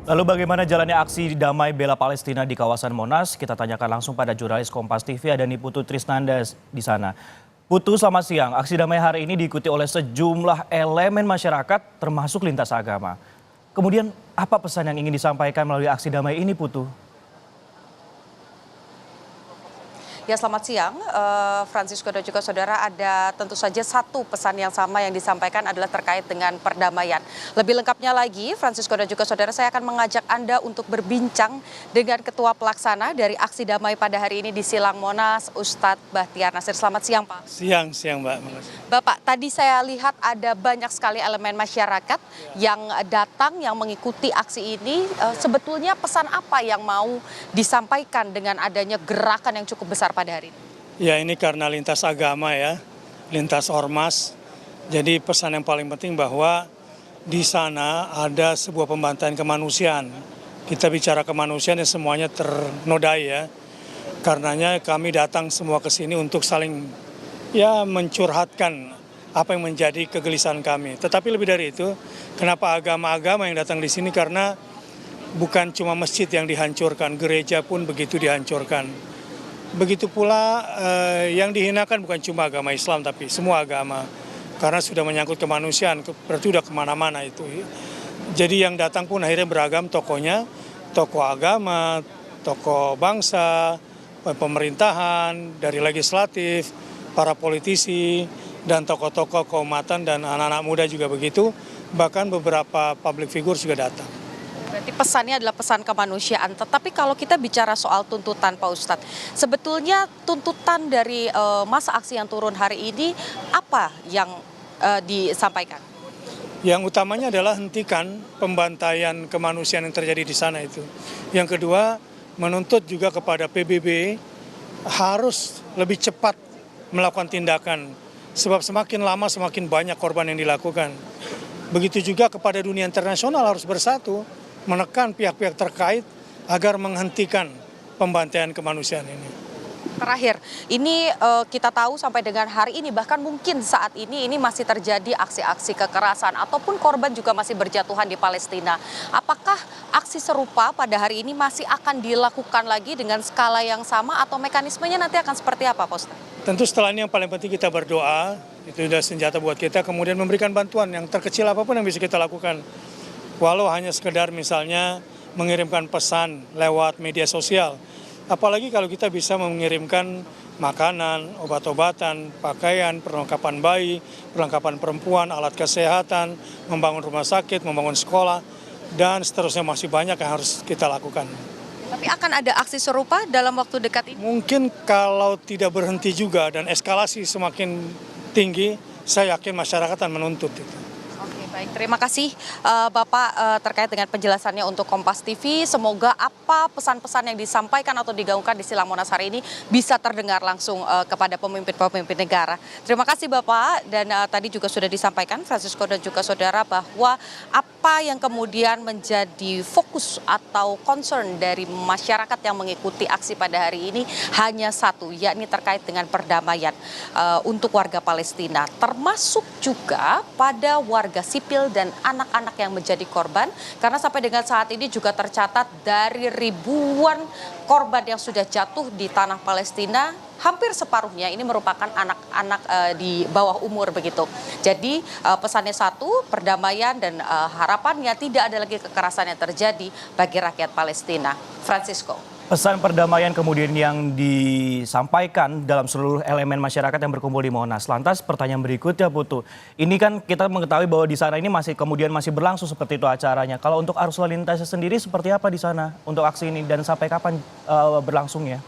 Lalu bagaimana jalannya aksi damai bela Palestina di kawasan Monas? Kita tanyakan langsung pada jurnalis Kompas TV ada Putu Trisnanda di sana. Putu, selamat siang. Aksi damai hari ini diikuti oleh sejumlah elemen masyarakat termasuk lintas agama. Kemudian apa pesan yang ingin disampaikan melalui aksi damai ini, Putu? Ya, selamat siang, Francisco dan juga saudara. Ada tentu saja satu pesan yang sama yang disampaikan adalah terkait dengan perdamaian. Lebih lengkapnya lagi, Francisco dan juga saudara, saya akan mengajak Anda untuk berbincang dengan Ketua Pelaksana dari aksi damai pada hari ini di Silang Monas, Ustadz Bahtiar Nasir. Selamat siang, Pak. Siang, Mbak. Bapak, tadi saya lihat ada banyak sekali elemen masyarakat yang datang, yang mengikuti aksi ini. Sebetulnya pesan apa yang mau disampaikan dengan adanya gerakan yang cukup besar pada hari ini? Ya, ini karena lintas agama ya, lintas ormas. Jadi pesan yang paling penting bahwa di sana ada sebuah pembantaian kemanusiaan. Kita bicara kemanusiaan yang semuanya ternodai ya. Karenanya kami datang semua ke sini untuk saling mencurhatkan apa yang menjadi kegelisahan kami. Tetapi lebih dari itu, kenapa agama-agama yang datang di sini? Karena bukan cuma masjid yang dihancurkan, gereja pun begitu dihancurkan. Begitu pula yang dihinakan bukan cuma agama Islam tapi semua agama. Karena sudah menyangkut kemanusiaan, berarti sudah kemana-mana itu. Jadi yang datang pun akhirnya beragam tokohnya, tokoh agama, tokoh bangsa, pemerintahan, dari legislatif, para politisi, dan tokoh-tokoh keumatan dan anak-anak muda juga begitu. Bahkan beberapa public figure juga datang. Berarti pesannya adalah pesan kemanusiaan. Tetapi kalau kita bicara soal tuntutan, Pak Ustadz, sebetulnya tuntutan dari masa aksi yang turun hari ini apa yang disampaikan? Yang utamanya adalah hentikan pembantaian kemanusiaan yang terjadi di sana itu. Yang kedua, menuntut juga kepada PBB harus lebih cepat melakukan tindakan. Sebab semakin lama semakin banyak korban yang dilakukan. Begitu juga kepada dunia internasional harus bersatu, menekan pihak-pihak terkait agar menghentikan pembantaian kemanusiaan ini. Terakhir, ini kita tahu sampai dengan hari ini, bahkan mungkin saat ini masih terjadi aksi-aksi kekerasan ataupun korban juga masih berjatuhan di Palestina. Apakah aksi serupa pada hari ini masih akan dilakukan lagi dengan skala yang sama atau mekanismenya nanti akan seperti apa, Pak Ustadz? Tentu setelah ini yang paling penting kita berdoa, itu sudah senjata buat kita, kemudian memberikan bantuan yang terkecil apapun yang bisa kita lakukan. Walau hanya sekedar misalnya mengirimkan pesan lewat media sosial. Apalagi kalau kita bisa mengirimkan makanan, obat-obatan, pakaian, perlengkapan bayi, perlengkapan perempuan, alat kesehatan, membangun rumah sakit, membangun sekolah, dan seterusnya masih banyak yang harus kita lakukan. Tapi akan ada aksi serupa dalam waktu dekat ini? Mungkin kalau tidak berhenti juga dan eskalasi semakin tinggi, saya yakin masyarakat akan menuntut itu. Baik, terima kasih Bapak terkait dengan penjelasannya untuk Kompas TV. Semoga apa pesan-pesan yang disampaikan atau digaungkan di Silang Monas hari ini bisa terdengar langsung kepada pemimpin-pemimpin negara. Terima kasih Bapak, dan tadi juga sudah disampaikan Francisco dan juga saudara bahwa apa yang kemudian menjadi fokus atau concern dari masyarakat yang mengikuti aksi pada hari ini hanya satu, yakni terkait dengan perdamaian untuk warga Palestina, termasuk juga pada warga sipil dan anak-anak yang menjadi korban, karena sampai dengan saat ini juga tercatat dari ribuan korban yang sudah jatuh di tanah Palestina, hampir separuhnya ini merupakan anak-anak di bawah umur begitu. Jadi pesannya satu, perdamaian, dan harapannya tidak ada lagi kekerasan yang terjadi bagi rakyat Palestina. Francisco. Pesan perdamaian kemudian yang disampaikan dalam seluruh elemen masyarakat yang berkumpul di Monas. Lantas pertanyaan berikutnya, Putu, ini kan kita mengetahui bahwa di sana ini masih berlangsung seperti itu acaranya. Kalau untuk arus lalu lintasnya sendiri seperti apa di sana untuk aksi ini dan sampai kapan berlangsungnya?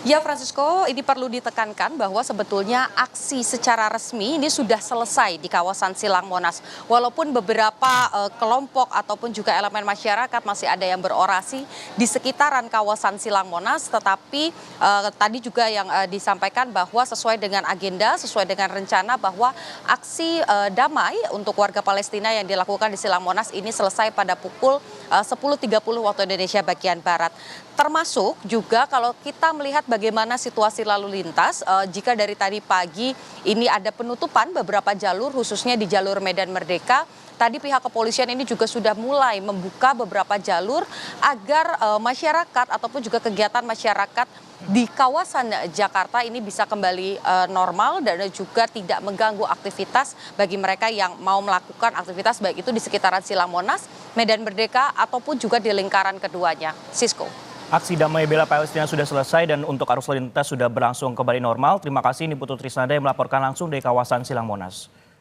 Ya, Francisco, ini perlu ditekankan bahwa sebetulnya aksi secara resmi ini sudah selesai di kawasan Silang Monas. Walaupun beberapa kelompok ataupun juga elemen masyarakat masih ada yang berorasi di sekitaran kawasan Silang Monas, tetapi tadi juga yang disampaikan bahwa sesuai dengan agenda, sesuai dengan rencana bahwa aksi damai untuk warga Palestina yang dilakukan di Silang Monas ini selesai pada pukul 10.30 waktu Indonesia bagian Barat. Termasuk juga kalau kita melihat bagaimana situasi lalu lintas. Jika dari tadi pagi ini ada penutupan beberapa jalur, khususnya di jalur Medan Merdeka. Tadi pihak kepolisian ini juga sudah mulai membuka beberapa jalur agar masyarakat ataupun juga kegiatan masyarakat di kawasan Jakarta ini bisa kembali normal dan juga tidak mengganggu aktivitas bagi mereka yang mau melakukan aktivitas baik itu di sekitaran Silang Monas, Medan Merdeka ataupun juga di lingkaran keduanya. Sisko. Aksi damai bela Palestina sudah selesai dan untuk arus lalu lintas sudah berlangsung kembali normal. Terima kasih Niputu Trisnanda yang melaporkan langsung dari kawasan Silang Monas.